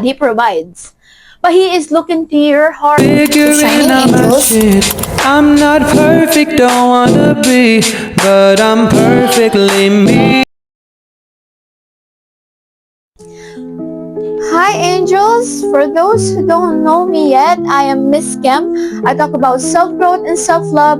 He provides. But He is looking to your heart. Figuring out my shit. I'm not perfect, don't wanna be, but I'm perfectly me. Hi angels! For those who don't know me yet, I am Miss Kim. I talk about self-growth and self-love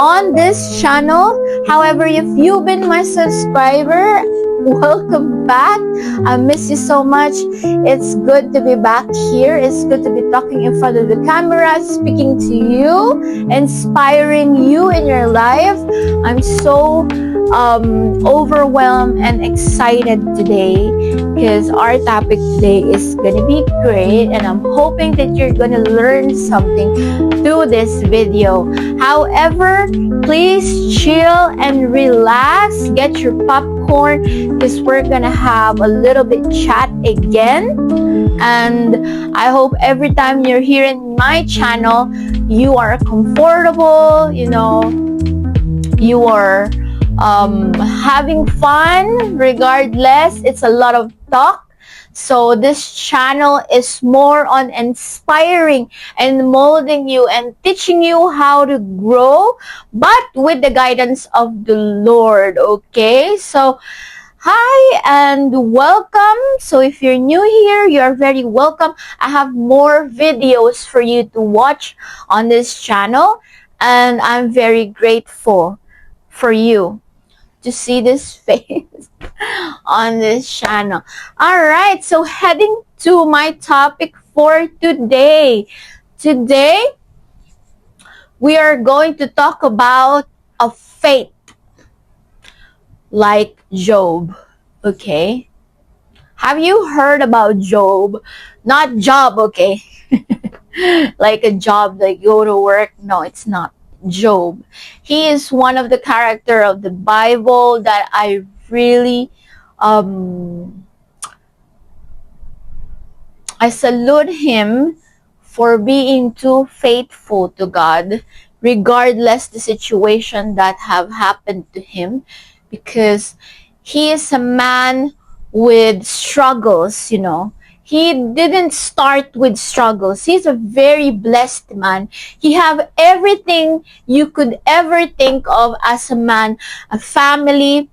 on this channel. However, if you've been my subscriber, welcome back. I miss you so much. It's good to be back here. It's good to be talking in front of the camera, speaking to you, inspiring you in your life. I'm so overwhelmed and excited today because our topic today is gonna be great, and I'm hoping that you're gonna learn something through this video. However, please chill and relax, get your popcorn because we're gonna have a little bit chat again. And I hope every time you're here in my channel, you are comfortable, you are having fun. Regardless, it's a lot of talk. So this channel is more on inspiring and molding you and teaching you how to grow, but with the guidance of the Lord. Okay, so hi and welcome. So if you're new here, you're very welcome. I have more videos for you to watch on this channel, and I'm very grateful for you to see this face on this channel. All right, so heading to my topic for today. Today, we are going to talk about a faith like Job. Okay? Have you heard about Job? Not job, okay? Like a job, like go to work. No, it's not. Job. He is one of the character of the Bible that I really I salute him for being too faithful to God, regardless the situation that have happened to him, because he is a man with struggles. He didn't start with struggles. He's a very blessed man. He have everything you could ever think of as a man, a family,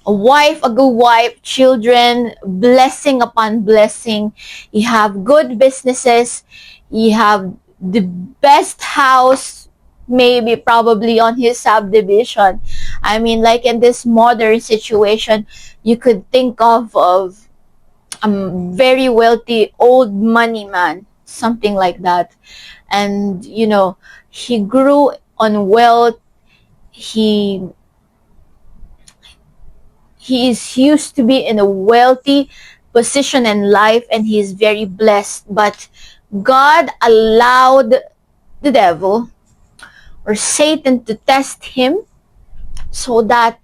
a wife, a good wife, children, blessing upon blessing. You have good businesses. You have the best house, maybe probably on his subdivision. I mean, like in this modern situation, you could think of a very wealthy old money man, something like that. And, he grew on wealth. He is used to be in a wealthy position in life, and he is very blessed. But God allowed the devil or Satan to test him so that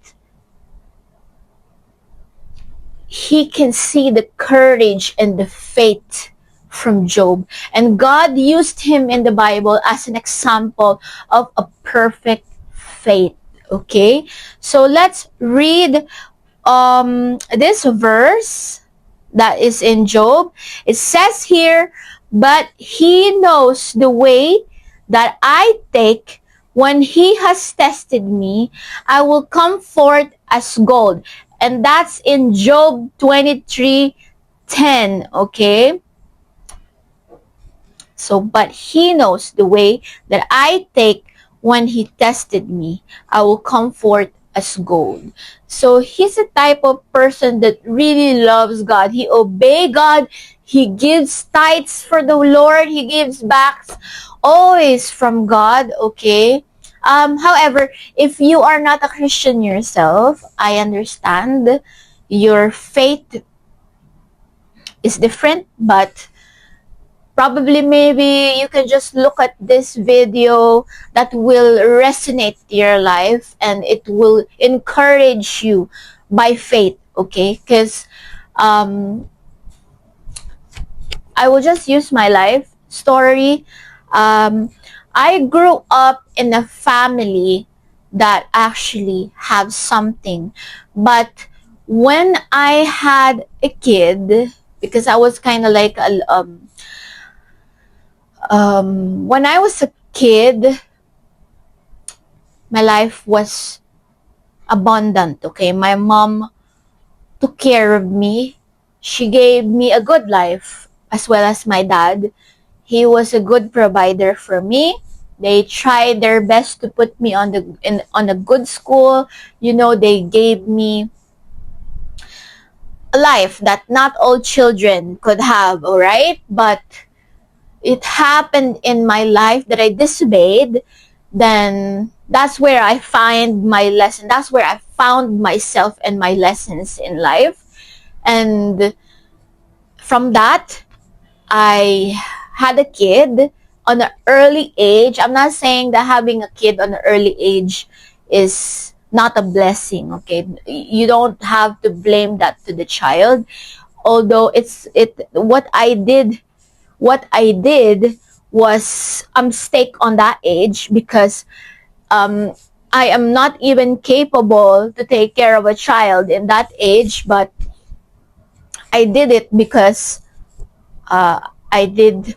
he can see the courage and the faith from Job. And God used him in the Bible as an example of a perfect faith. Okay? So let's read this verse that is in Job. It says here, "But he knows the way that I take. When he has tested me, I will come forth as gold." And that's in Job 23:10. Okay? So, but he knows the way that I take. When he tested me, I will come forth as gold. So he's a type of person that really loves God. He obeys God. He gives tithes for the Lord. He gives back always from God. Okay. However, if you are not a Christian yourself, I understand your faith is different, but probably maybe you can just look at this video that will resonate to your life, and it will encourage you by faith, okay? Because I will just use my life story. I grew up in a family that actually have something. But when I had a kid, because I was kind of like when I was a kid, my life was abundant. Okay, my mom took care of me. She gave me a good life, as well as my dad. He was a good provider for me. They tried their best to put me on a good school. They gave me a life that not all children could have, all right? But it happened in my life that I disobeyed, then that's where I find my lesson. That's where I found myself and my lessons in life. And from that, I had a kid on an early age. I'm not saying that having a kid on an early age is not a blessing, okay? You don't have to blame that to the child. Although what I did was a mistake on that age, because um, I am not even capable to take care of a child in that age, but I did it because uh, I did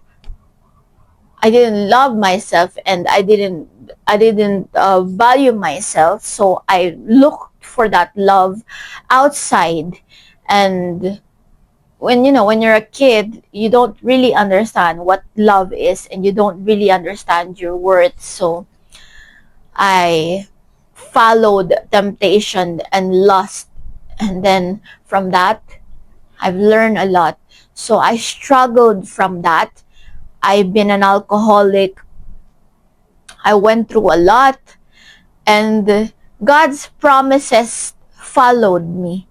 I didn't love myself, and I didn't value myself, so I looked for that love outside. And when you're a kid, you don't really understand what love is, and you don't really understand your worth. So I followed temptation and lust, and then from that I've learned a lot. So I struggled from that. I've been an alcoholic. I went through a lot, and God's promises followed me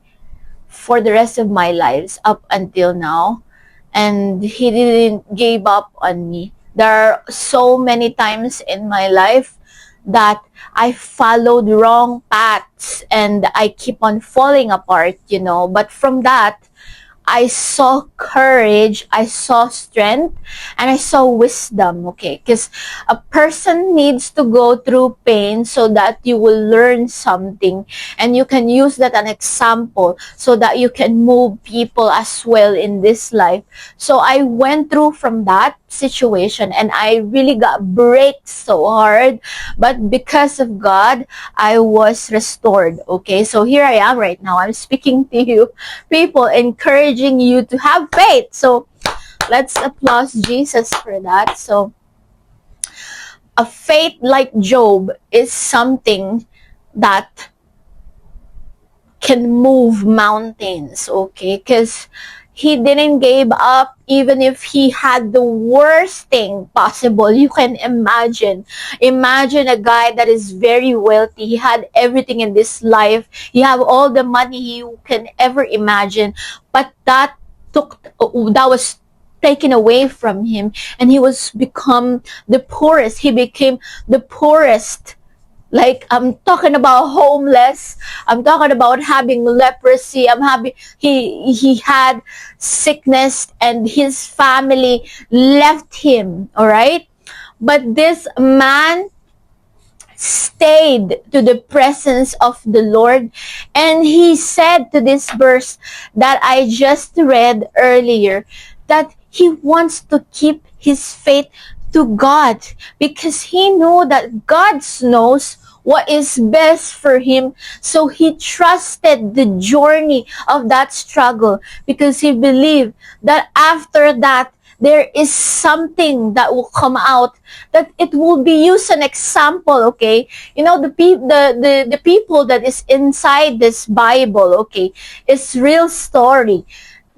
for the rest of my lives up until now, and He didn't give up on me. There are so many times in my life that I followed wrong paths and I keep on falling apart, but from that I saw courage, I saw strength, and I saw wisdom, okay? Because a person needs to go through pain so that you will learn something, and you can use that an example so that you can move people as well in this life. So I went through from that situation, and I really got breaks so hard, but because of God, I was restored, okay? So here I am right now. I'm speaking to you people, encouraging you to have faith. So let's applaud Jesus for that. So a faith like Job is something that can move mountains, okay? Because he didn't give up even if he had the worst thing possible. You can imagine a guy that is very wealthy. He had everything in this life. He have all the money you can ever imagine, but that was taken away from him, and he became the poorest. Like, I'm talking about homeless. I'm talking about having leprosy. He had sickness, and his family left him. All right. But this man stayed to the presence of the Lord, and he said to this verse that I just read earlier, that he wants to keep his faith to God, because he knew that God knows what is best for him. So he trusted the journey of that struggle, because he believed that after that there is something that will come out, that it will be used an example, okay? The people that is inside this Bible, okay, is real story.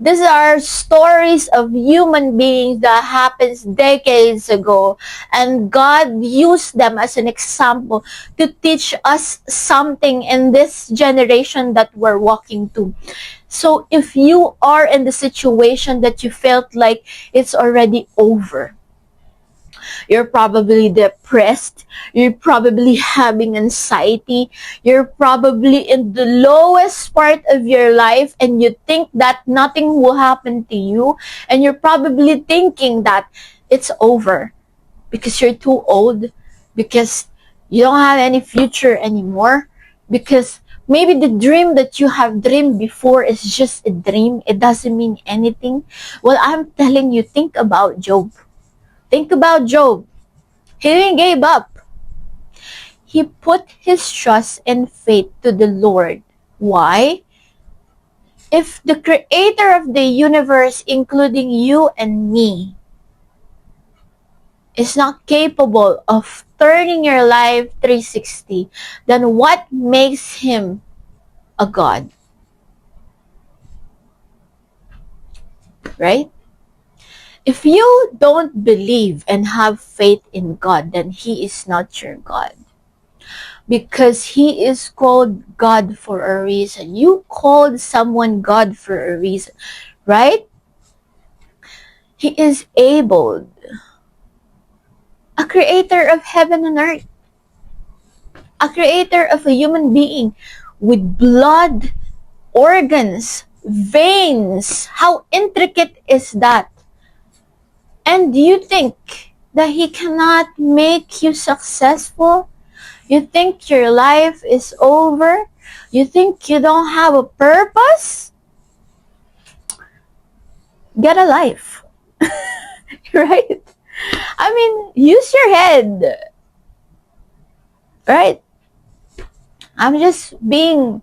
These are stories of human beings that happens decades ago, and God used them as an example to teach us something in this generation that we're walking to. So if you are in the situation that you felt like it's already over, you're probably depressed, you're probably having anxiety, you're probably in the lowest part of your life, and you think that nothing will happen to you, and you're probably thinking that it's over because you're too old, because you don't have any future anymore, because Maybe the dream that you have dreamed before is just a dream. It doesn't mean anything. Well, I'm telling you, think about Job. Think about Job. He didn't give up. He put his trust and faith to the Lord. Why? If the creator of the universe, including you and me, is not capable of turning your life 360, then what makes him a God? Right? If you don't believe and have faith in God, then he is not your God. Because he is called God for a reason. You called someone God for a reason, right? He is able, a creator of heaven and earth, a creator of a human being with blood, organs, veins. How intricate is that? And do you think that he cannot make you successful? You think your life is over? You think you don't have a purpose? Get a life. Right? I mean, use your head. Right? I'm just being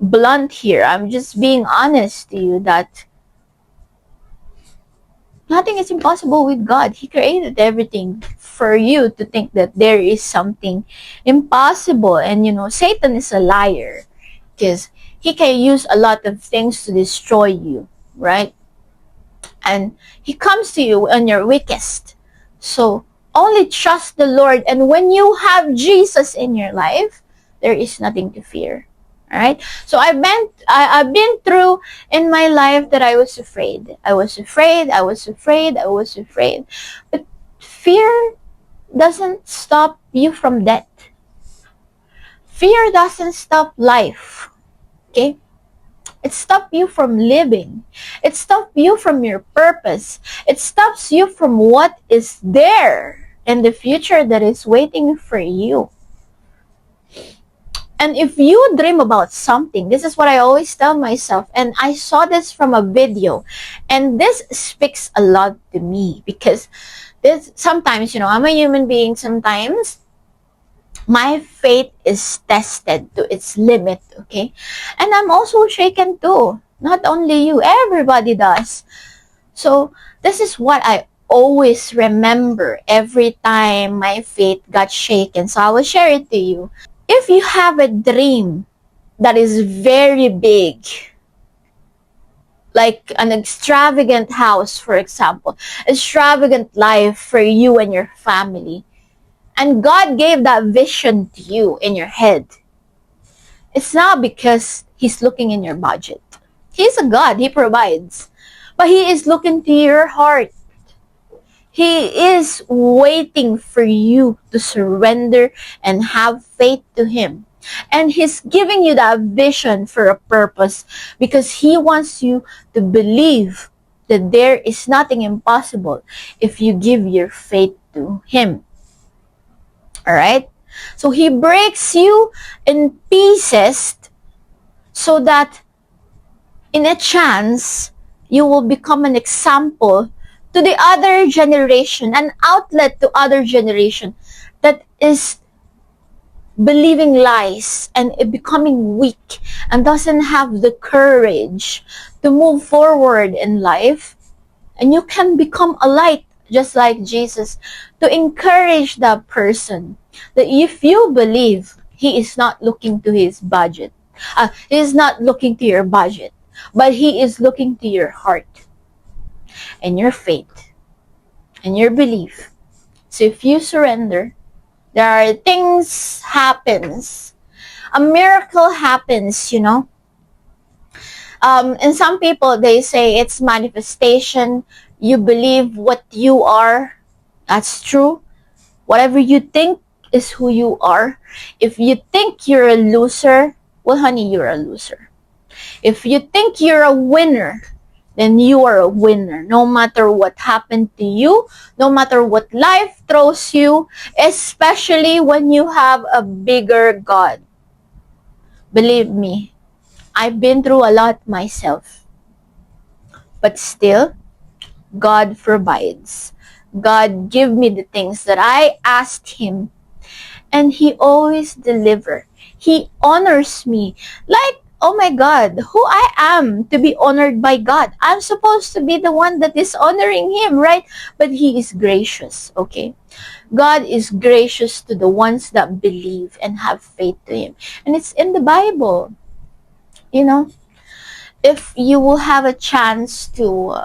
blunt here. I'm just being honest to you that nothing is impossible with God. He created everything for you to think that there is something impossible. And Satan is a liar because he can use a lot of things to destroy you, right? And he comes to you on your weakest. So only trust the Lord. And when you have Jesus in your life, there is nothing to fear. All right. So I've been through in my life that I was afraid. I was afraid. But fear doesn't stop you from death. Fear doesn't stop life. Okay. It stops you from living. It stops you from your purpose. It stops you from what is there in the future that is waiting for you. And if you dream about something, this is what I always tell myself, and I saw this from a video, and this speaks a lot to me because sometimes, I'm a human being, sometimes my faith is tested to its limit, okay? And I'm also shaken too. Not only you, everybody does. So this is what I always remember every time my faith got shaken. So I will share it to you. If you have a dream that is very big, like an extravagant house, for example, extravagant life for you and your family, and God gave that vision to you in your head, it's not because he's looking in your budget. He's a God, he provides. But he is looking to your heart. He is waiting for you to surrender and have faith to him. And he's giving you that vision for a purpose because he wants you to believe that there is nothing impossible if you give your faith to him. Alright? So he breaks you in pieces so that in a chance you will become an example to the other generation, an outlet to other generation that is believing lies and becoming weak and doesn't have the courage to move forward in life. And you can become a light just like Jesus to encourage that person that if you believe, he is not looking to his budget. He is not looking to your budget, but he is looking to your heart and your faith and your belief. So if you surrender, there are things happens. A miracle happens, And some people, they say it's manifestation. You believe what you are. That's true. Whatever you think is who you are. If you think you're a loser, well, honey, you're a loser. If you think you're a winner, then you are a winner. No matter what happened to you, no matter what life throws you, especially when you have a bigger God. Believe me, I've been through a lot myself. But still, God provides. God give me the things that I asked Him, and He always deliver. He honors me. Like, oh my God, who I am to be honored by God? I'm supposed to be the one that is honoring Him, right? But He is gracious, okay? God is gracious to the ones that believe and have faith to Him. And it's in the Bible. You know, if you will have a chance to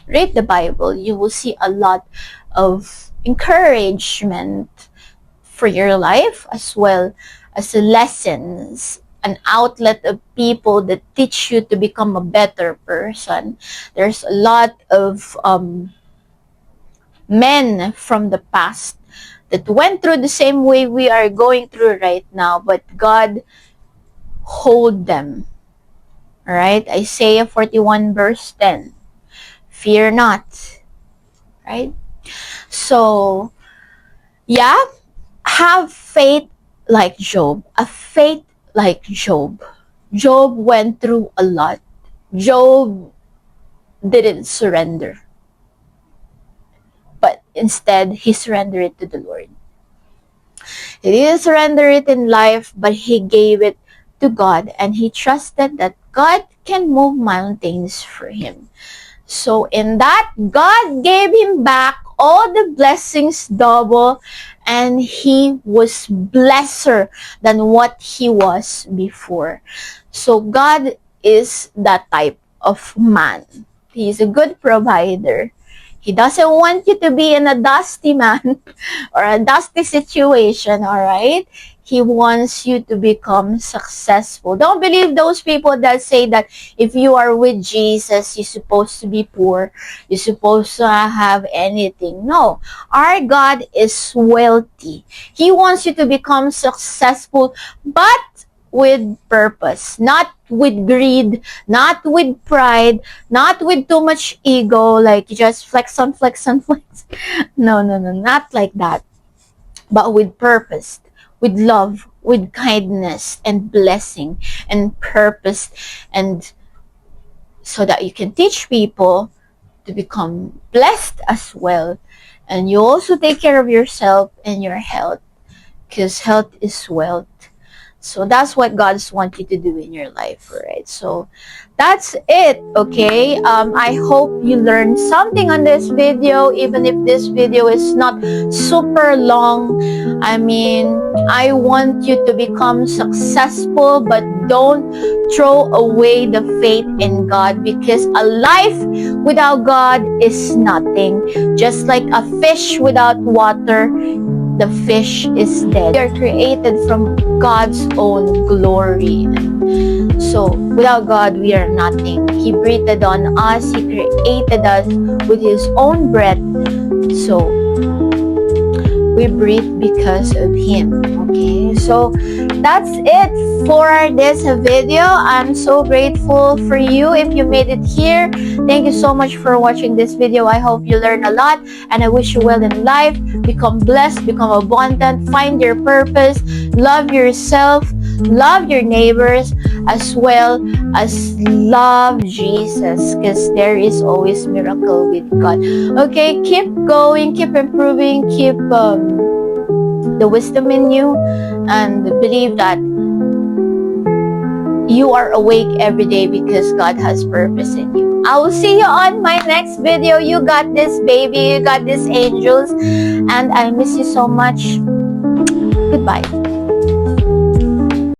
read the Bible, you will see a lot of encouragement for your life, as well as lessons, an outlet of people that teach you to become a better person. There's a lot of men from the past that went through the same way we are going through right now, but God hold them. All right? Isaiah 41 verse 10. Fear not. Right? So, yeah, have faith like Job. A faith like Job. Job went through a lot. Job didn't surrender. But instead, he surrendered it to the Lord. He didn't surrender it in life, but he gave it to God, and he trusted that God can move mountains for him. So in that, God gave him back all the blessings double, and he was blesser than what he was before. So God is that type of man. He is a good provider. He doesn't want you to be in a dusty man or a dusty situation, all right? He wants you to become successful. Don't believe those people that say that if you are with Jesus, you're supposed to be poor. You're supposed to have anything. No, our God is wealthy. He wants you to become successful, but with purpose, not with greed, not with pride, not with too much ego, like you just flex on flex on flex. No, not like that, but with purpose, with love, with kindness and blessing and purpose, and so that you can teach people to become blessed as well. And you also take care of yourself and your health, because health is wealth. So that's what God's want you to do in your life, right? So that's it, okay? I hope you learned something on this video, even if this video is not super long. I mean, I want you to become successful, but don't throw away the faith in God, because a life without God is nothing. Just like a fish without water, the fish is dead. We are created from God's own glory. So, without God, we are nothing. He breathed on us. He created us with His own breath. So, we breathe because of Him. Okay? So, that's it for this video. I'm so grateful for you if you made it here. Thank you so much for watching this video. I hope you learned a lot, and I wish you well in life. Become blessed, become abundant, find your purpose, love yourself, love your neighbors, as well as love Jesus, because there is always miracle with God. Okay, keep going, keep improving, keep the wisdom in you, and believe that you are awake every day because God has purpose in you. I will see you on my next video. You got this, baby. You got this, angels. And I miss you so much. Goodbye.